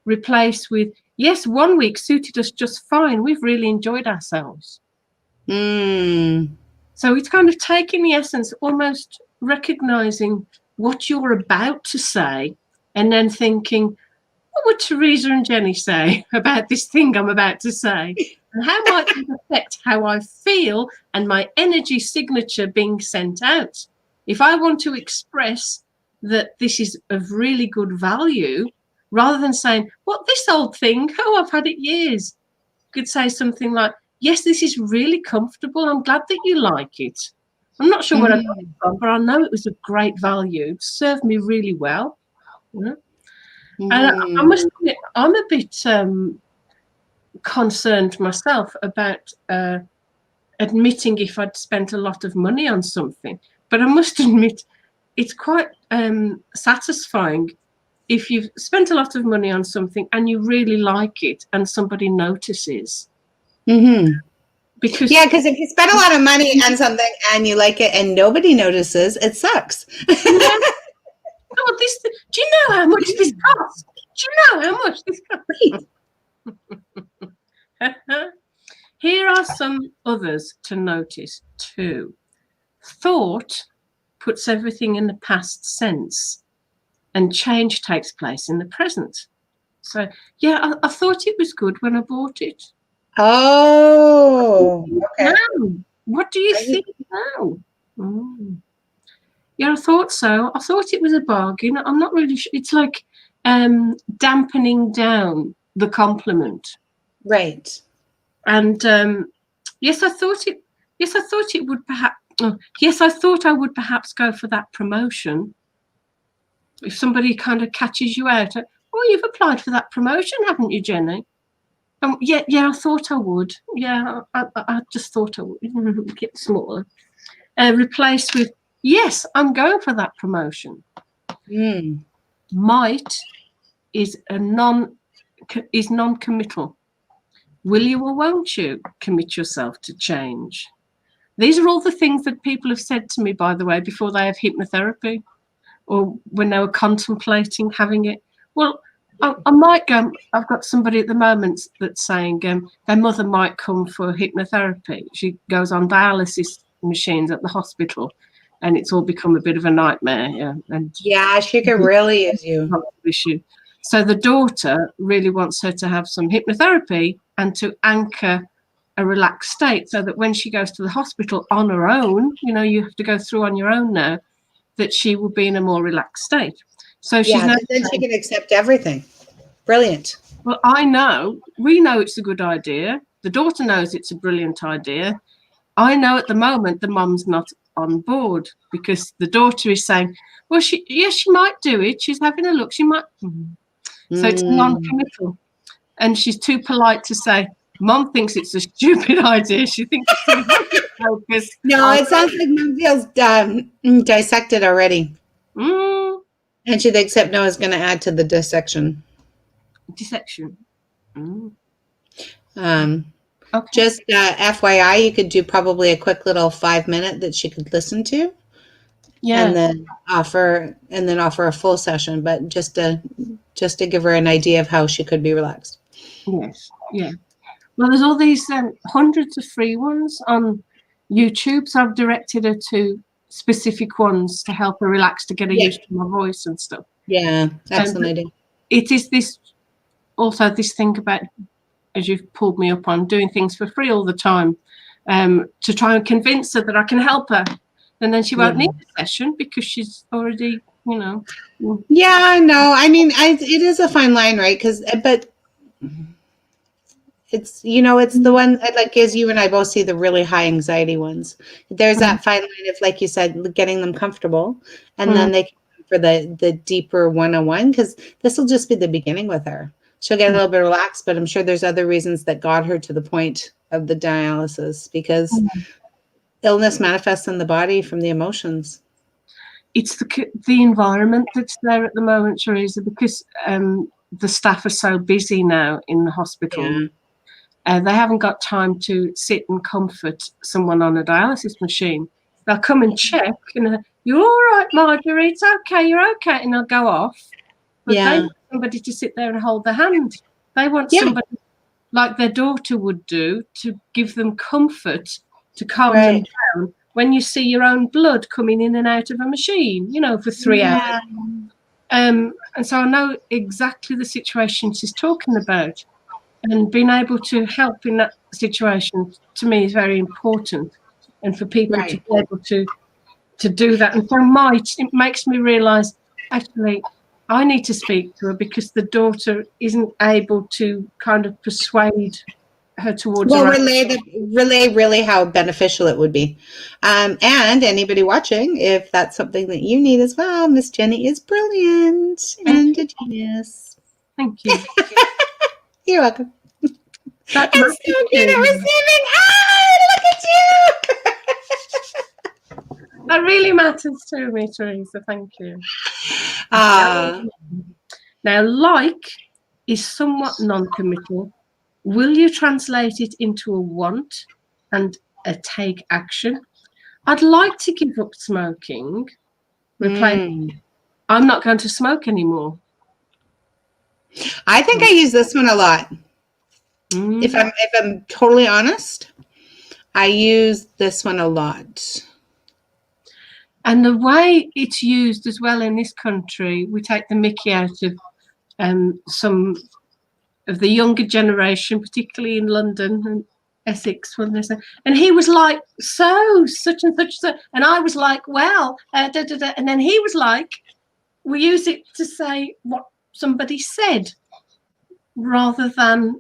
Replace with, yes, 1 week suited us just fine. We've really enjoyed ourselves. So it's kind of taking the essence, almost recognizing what you're about to say, and then thinking, what would Teresa and Jennie say about this thing I'm about to say? And how might it affect how I feel and my energy signature being sent out? If I want to express that this is of really good value, rather than saying, what, this old thing? Oh, I've had it years. You could say something like, yes, this is really comfortable. I'm glad that you like it. I'm not sure where I got it from, but I know it was of great value. It served me really well. And I must admit, I'm a bit concerned myself about admitting if I'd spent a lot of money on something. But I must admit, it's quite satisfying if you've spent a lot of money on something and you really like it and somebody notices. Because if you spend a lot of money on something and you like it and nobody notices, it sucks. Oh, do you know how much this costs? Do you know how much this costs? Here are some others to notice too. Thought puts everything in the past sense, and change takes place in the present. So, yeah, I thought it was good when I bought it. Oh, okay. Now, what do you think now? Yeah, I thought so. I thought it was a bargain. I'm not really sure. It's like dampening down the compliment. Right. And yes, I thought it would perhaps. Yes, I thought I would perhaps go for that promotion. If somebody kind of catches you out, oh, you've applied for that promotion, haven't you, Jennie? Yeah, I thought I would. Yeah, I just thought I would. Get smaller. Replace with, yes, I'm going for that promotion. Might is non-committal. Will you or won't you commit yourself to change? These are all the things that people have said to me, by the way, before they have hypnotherapy or when they were contemplating having it. Well, I might go. I've got somebody at the moment that's saying their mother might come for hypnotherapy. She goes on dialysis machines at the hospital, and it's all become a bit of a nightmare. Yeah, and she could really use you. Issue. So the daughter really wants her to have some hypnotherapy and to anchor a relaxed state, so that when she goes to the hospital on her own, you have to go through on your own now, that she will be in a more relaxed state. So she's now then she can accept everything. Brilliant. Well, we know it's a good idea. The daughter knows it's a brilliant idea. I know at the moment the mum's not on board, because the daughter is saying, well, she might do it. She's having a look. She might. So it's non-committal. And she's too polite to say, Mum thinks it's a stupid idea. She thinks it's focus. No, it sounds like Mum feels dissected already. And she thinks hypno is going to add to the dissection. Dissection. Okay. Just FYI, you could do probably a quick little 5-minute that she could listen to. Yeah. And then offer a full session, but just to give her an idea of how she could be relaxed. Yes. Yeah. Well, there's all these hundreds of free ones on YouTube, so I've directed her to specific ones to help her relax, to get her used to my voice and stuff. Yeah, excellent idea. It is this thing about, as you've pulled me up on, doing things for free all the time, to try and convince her that I can help her, and then she won't need a session because she's already, Yeah, I know. I mean, it is a fine line, right? But it's it's the one, like, as you and I both see, the really high anxiety ones. There's that fine line of, like you said, getting them comfortable, and then they can go for the deeper one-on-one, because this will just be the beginning with her. She'll get a little bit relaxed, but I'm sure there's other reasons that got her to the point of the dialysis, because illness manifests in the body from the emotions. It's the environment that's there at the moment, Teresa, because the staff are so busy now in the hospital. Yeah. They haven't got time to sit and comfort someone on a dialysis machine. They'll come and check, and you're all right, Marjorie, it's okay, you're okay, and they'll go off. But they want somebody to sit there and hold their hand. They want somebody like their daughter would do, to give them comfort, to calm them down when you see your own blood coming in and out of a machine, for 3 hours. And so I know exactly the situation she's talking about, and being able to help in that situation, to me, is very important. And for people to be able to do that. And it makes me realise, actually, I need to speak to her, because the daughter isn't able to kind of persuade her towards. Well, relay really how beneficial it would be. And anybody watching, if that's something that you need as well, Miss Jennie is brilliant and a genius. Thank you. You're welcome. That's so good at receiving. Look at you. That really matters to me, Teresa. Thank you. Now, like is somewhat non-committal. Will you translate it into a want and a take action? I'd like to give up smoking. I'm not going to smoke anymore. I think I use this one a lot. If I'm totally honest, I use this one a lot. And the way it's used as well in this country, we take the mickey out of some of the younger generation, particularly in London and Essex, when they say, and he was like, such and such, and I was like, well, and then he was like, we use it to say what somebody said rather than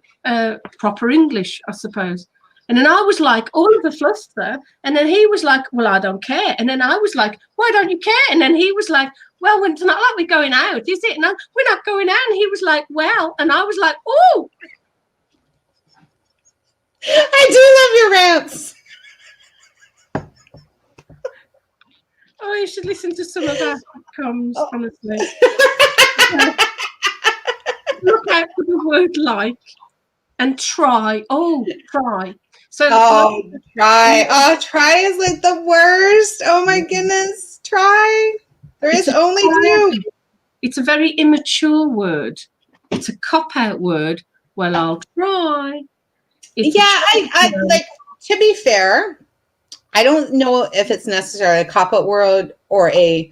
proper English, I suppose. And then I was like, all of a fluster. And then he was like, well, I don't care. And then I was like, why don't you care? And then he was like, well, it's not like we're going out, is it? No, we're not going out. And he was like, well, and I was like, oh. I do love your rants. Oh, you should listen to some of our sitcoms, honestly. Look out for the word like and try. Oh, try. So try. Try is like the worst. Oh my goodness. Try. There is only two. It's a very immature word. It's a cop-out word. Well, I'll try. I like, to be fair, I don't know if it's necessarily a cop-out word or the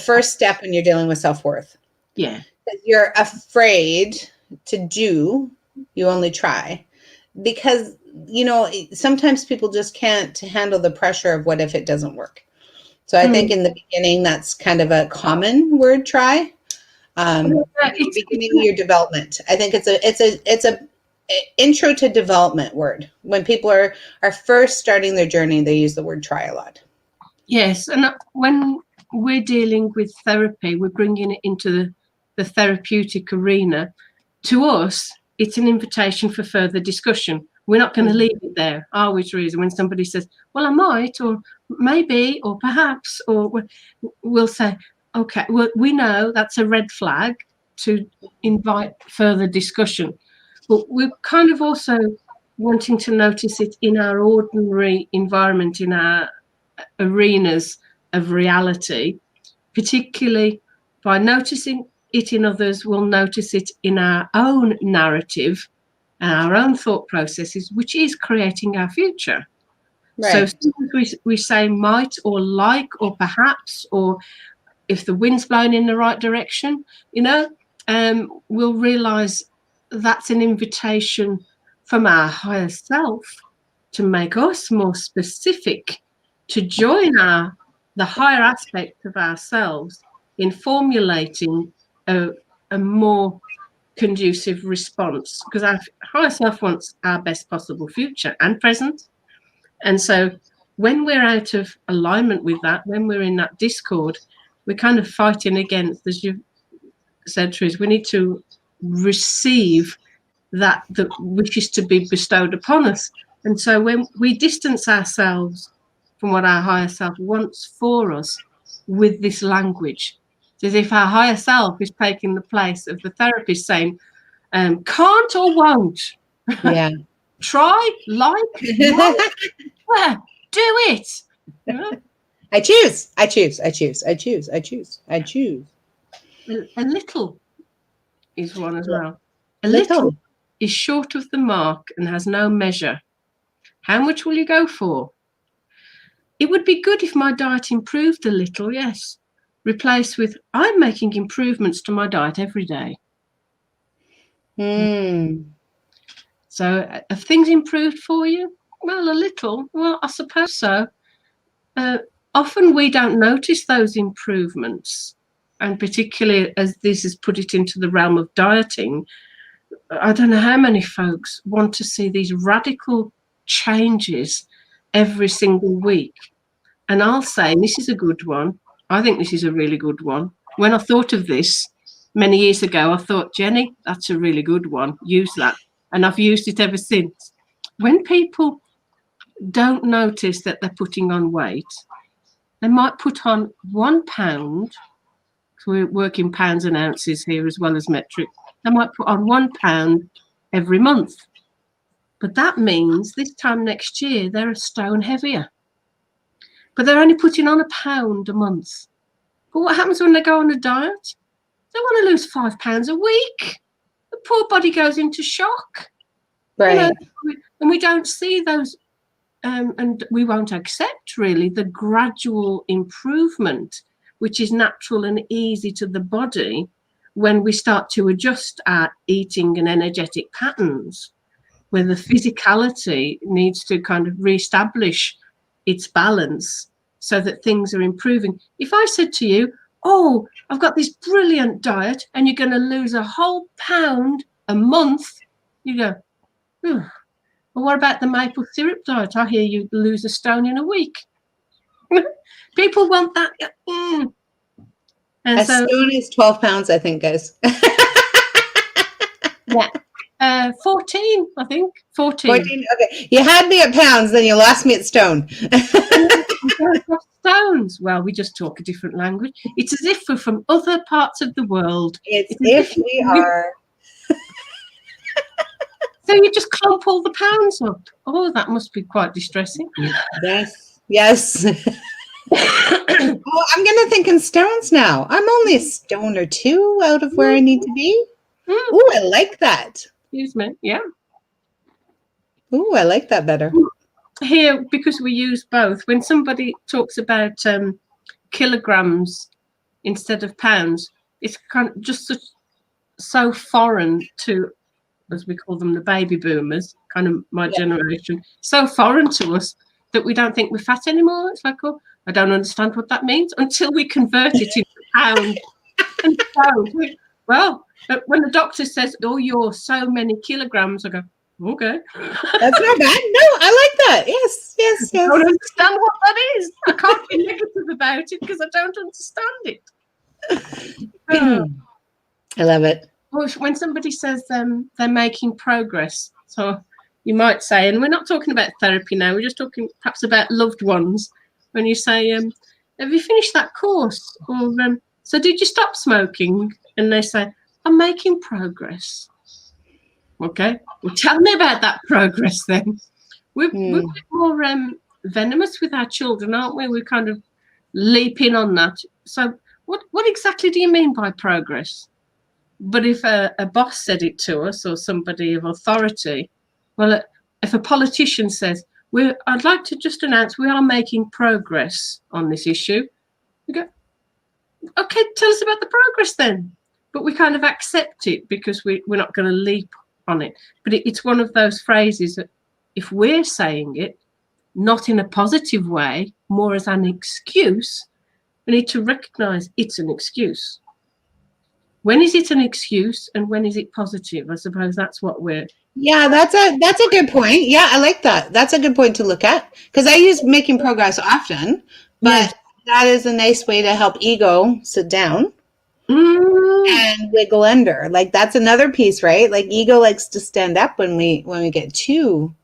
first step when you're dealing with self-worth. Yeah. Because you're afraid to do, you only try. Because you know, sometimes people just can't handle the pressure of what if it doesn't work. So I think in the beginning, that's kind of a common word try. Beginning your development. I think it's a intro to development word. When people are first starting their journey, they use the word try a lot. Yes, and when we're dealing with therapy, we're bringing it into the therapeutic arena. To us, it's an invitation for further discussion. We're not going to leave it there, are we, Teresa? When somebody says, well, I might, or maybe, or perhaps, or we'll say, okay, well, we know that's a red flag to invite further discussion. But we're kind of also wanting to notice it in our ordinary environment, in our arenas of reality, particularly by noticing it in others, we'll notice it in our own narrative and our own thought processes, which is creating our future. Right. So we say might or like or perhaps, or if the wind's blowing in the right direction, you know, we'll realize that's an invitation from our higher self to make us more specific, to join the higher aspect of ourselves in formulating a more conducive response, because our higher self wants our best possible future and present. And so when we're out of alignment with that, when we're in that discord, we're kind of fighting against, as you've said, Therese, we need to receive that which is to be bestowed upon us. And so when we distance ourselves from what our higher self wants for us with this language, it's as if our higher self is taking the place of the therapist saying, can't or won't. Yeah. Try, like, do it. You know? I choose. I choose. I choose. I choose. I choose. I choose. A little is one as well. A little is short of the mark and has no measure. How much will you go for? It would be good if my diet improved a little, yes. Replaced with, I'm making improvements to my diet every day. So have things improved for you? Well, a little. Well, I suppose so. Often we don't notice those improvements. And particularly as this has put it into the realm of dieting, I don't know how many folks want to see these radical changes every single week. And I'll say, and this is a good one. I think this is a really good one. When I thought of this many years ago, I thought, Jenny, that's a really good one. Use that. And I've used it ever since. When people don't notice that they're putting on weight, they might put on 1 pound. So we're working pounds and ounces here as well as metric. They might put on 1 pound every month. But that means this time next year, they're a stone heavier. But they're only putting on £1 a month. But what happens when they go on a diet? They want to lose £5 a week. The poor body goes into shock. Right. You know, and we don't see those, and we won't accept really the gradual improvement, which is natural and easy to the body when we start to adjust our eating and energetic patterns, where the physicality needs to kind of reestablish its balance so that things are improving. If I said to you, oh, I've got this brilliant diet and you're going to lose a whole £1 a month, you go, well, what about the maple syrup diet? I hear you lose a stone in a week. People want that. And a stone is 12 pounds, I think, guys. Yeah. 14, I think. 14. Okay. You had me at pounds, then you lost me at stone. Stones. Well, we just talk a different language. It's as if we're from other parts of the world. It's if we are. So you just clump all the pounds up. Oh, that must be quite distressing. Yes. Yes. Oh, I'm going to think in stones now. I'm only a stone or two out of where I need to be. Oh, I like that. Excuse me. Yeah. Oh, I like that better. Here, because we use both, when somebody talks about kilograms instead of pounds, it's kind of just so foreign to as we call them, the baby boomers, kind of my generation, so foreign to us that we don't think we're fat anymore. It's like, oh, I don't understand what that means until we convert it into pounds and pounds. Well, when the doctor says, oh, you're so many kilograms, I go, okay. That's not bad. No, I like that. Yes. I don't understand what that is. I can't be negative about it because I don't understand it. I love it. When somebody says they're making progress, so you might say, and we're not talking about therapy now, we're just talking perhaps about loved ones. When you say, have you finished that course? Or so did you stop smoking? And they say, I'm making progress. Okay, well, tell me about that progress then. We're more venomous with our children, aren't we? We kind of leap in on that. So what exactly do you mean by progress? But if a boss said it to us or somebody of authority, well, if a politician says, I'd like to just announce we are making progress on this issue, we go, okay, tell us about the progress then. But we kind of accept it because we're not going to leap on it. But it's one of those phrases that if we're saying it, not in a positive way, more as an excuse, we need to recognize it's an excuse. When is it an excuse and when is it positive? I suppose that's what we're... Yeah, that's a good point. Yeah, I like that. That's a good point to look at because I use making progress often, but that is a nice way to help ego sit down and wiggle under. Like that's another piece, right? Like ego likes to stand up when we get too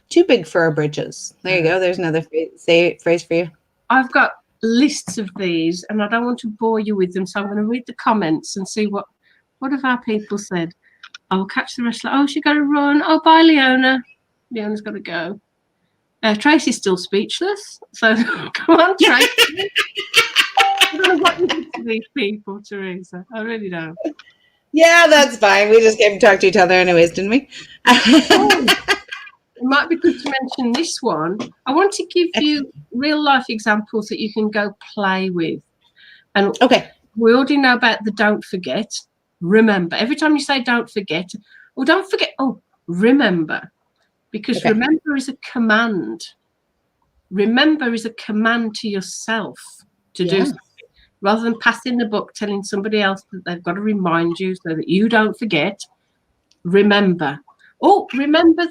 big for our britches. There you go. There's another phrase for you. I've got lists of these and I don't want to bore you with them, so I'm going to read the comments and see what have our people said. I will catch the rest. Oh, she got to run. Oh, bye, Leona. Leona's got to go. Tracy's still speechless. So come on, Tracy. I don't know what you do to these people, Teresa. I really don't. Yeah, that's fine. We just came to talk to each other anyways, didn't we? It might be good to mention this one. I want to give you real life examples that you can go play with. And we already know about the don't forget. Remember. Every time you say don't forget, don't forget, remember. Because remember is a command. Remember is a command to yourself to do something. Rather than passing the book, telling somebody else that they've got to remind you so that you don't forget, remember. Oh, remember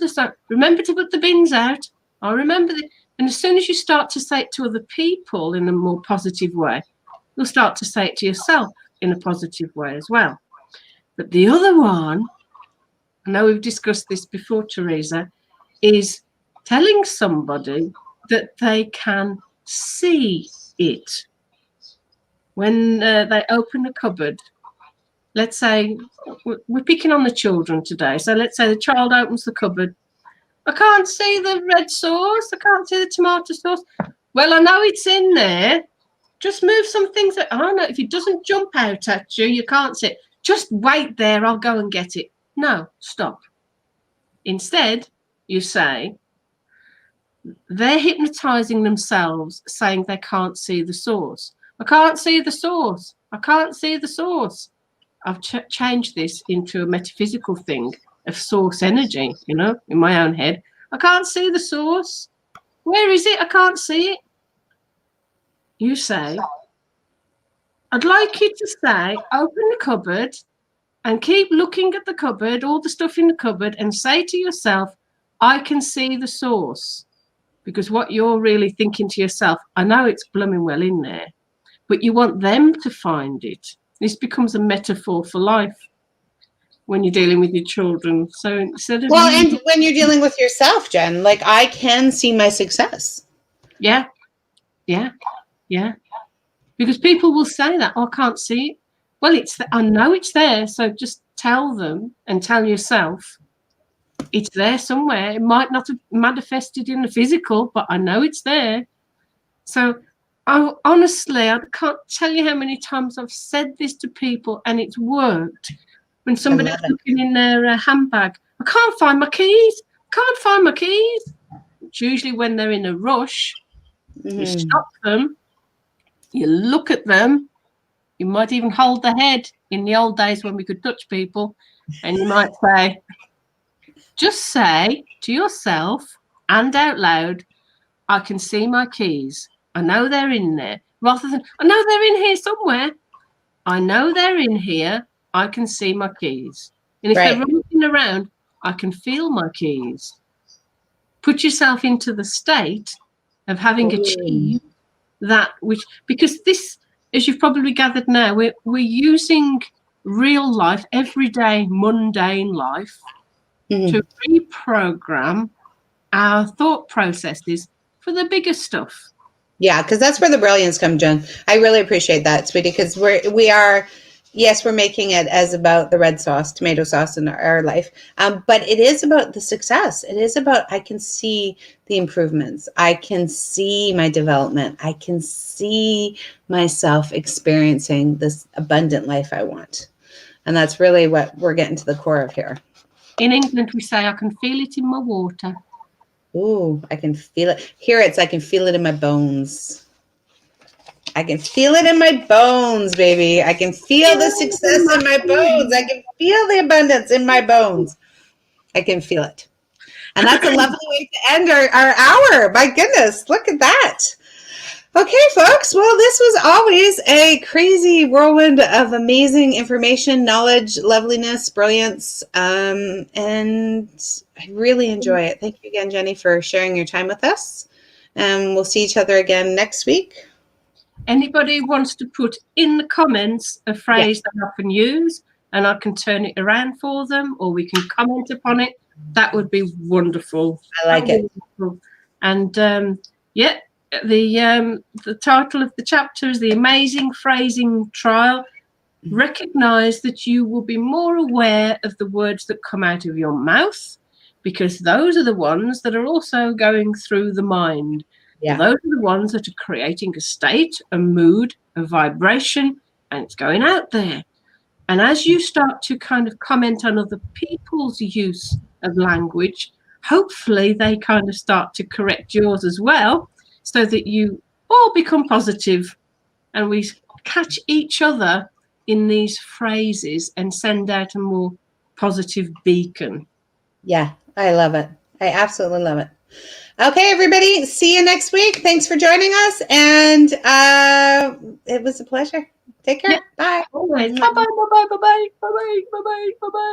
remember to put the bins out. I remember that. And as soon as you start to say it to other people in a more positive way, you'll start to say it to yourself in a positive way as well. But the other one, I know we've discussed this before, Teresa, is telling somebody that they can see it. When they open a cupboard, let's say we're picking on the children today. So let's say the child opens the cupboard. I can't see the red sauce. I can't see the tomato sauce. Well, I know it's in there. Just move some things. Oh, no, if it doesn't jump out at you, you can't see it. Just wait there. I'll go and get it. No, stop. Instead, you say, they're hypnotizing themselves, saying they can't see the source. I can't see the source. I can't see the source. I've changed this into a metaphysical thing of source energy, in my own head. I can't see the source. Where is it? I can't see it. You say, I'd like you to say, open the cupboard and keep looking at the cupboard, all the stuff in the cupboard, and say to yourself, I can see the source. Because what you're really thinking to yourself, I know it's blooming well in there, but you want them to find it. This becomes a metaphor for life when you're dealing with your children. So instead of and when you're dealing with yourself, Jen, like I can see my success. Yeah. Because people will say that, I can't see it. Well, I know it's there. So just tell them and tell yourself it's there somewhere. It might not have manifested in the physical, but I know it's there. So honestly, I can't tell you how many times I've said this to people and it's worked. When somebody's looking in their handbag, I can't find my keys. It's usually when they're in a rush. You stop them. You look at them. You might even hold the head in the old days when we could touch people. And you might say, Just say to yourself and out loud, I can see my keys. I know they're in there. Rather than, I know they're in here somewhere. I know they're in here. I can see my keys. And if they're running around, I can feel my keys. Put yourself into the state of having achieved that which, because this, as you've probably gathered now, we're using real life, everyday, mundane life to reprogram our thought processes for the bigger stuff. Yeah, because that's where the brilliance comes, Jen. I really appreciate that, sweetie, because we are, yes, we're making it as about the red sauce, tomato sauce in our life, but it is about the success. It is about, I can see the improvements. I can see my development. I can see myself experiencing this abundant life I want. And that's really what we're getting to the core of here. In England, we say, I can feel it in my water. Ooh, I can feel it. Here it's, I can feel it in my bones. I can feel it in my bones, baby. I can feel the success in my bones. I can feel the abundance in my bones. I can feel it. And that's a lovely way to end our hour. My goodness, look at that. Okay, folks. Well, this was always a crazy whirlwind of amazing information, knowledge, loveliness, brilliance, and I really enjoy it. Thank you again, Jennie, for sharing your time with us. We'll see each other again next week. Anybody wants to put in the comments a phrase that I can use, and I can turn it around for them, or we can comment upon it, that would be wonderful. I like it. Wonderful. And the title of the chapter is The Amazing Phrasing Trial. Recognize that you will be more aware of the words that come out of your mouth, because those are the ones that are also going through the mind. Yeah. Those are the ones that are creating a state, a mood, a vibration, and it's going out there. And as you start to kind of comment on other people's use of language, hopefully they kind of start to correct yours as well, so that you all become positive and we catch each other in these phrases and send out a more positive beacon. Yeah, I love it. I absolutely love it. Okay, everybody, see you next week. Thanks for joining us, and it was a pleasure. Take care. Yeah. Bye. Always. Bye-bye, bye-bye, bye-bye, bye-bye, bye-bye, bye-bye.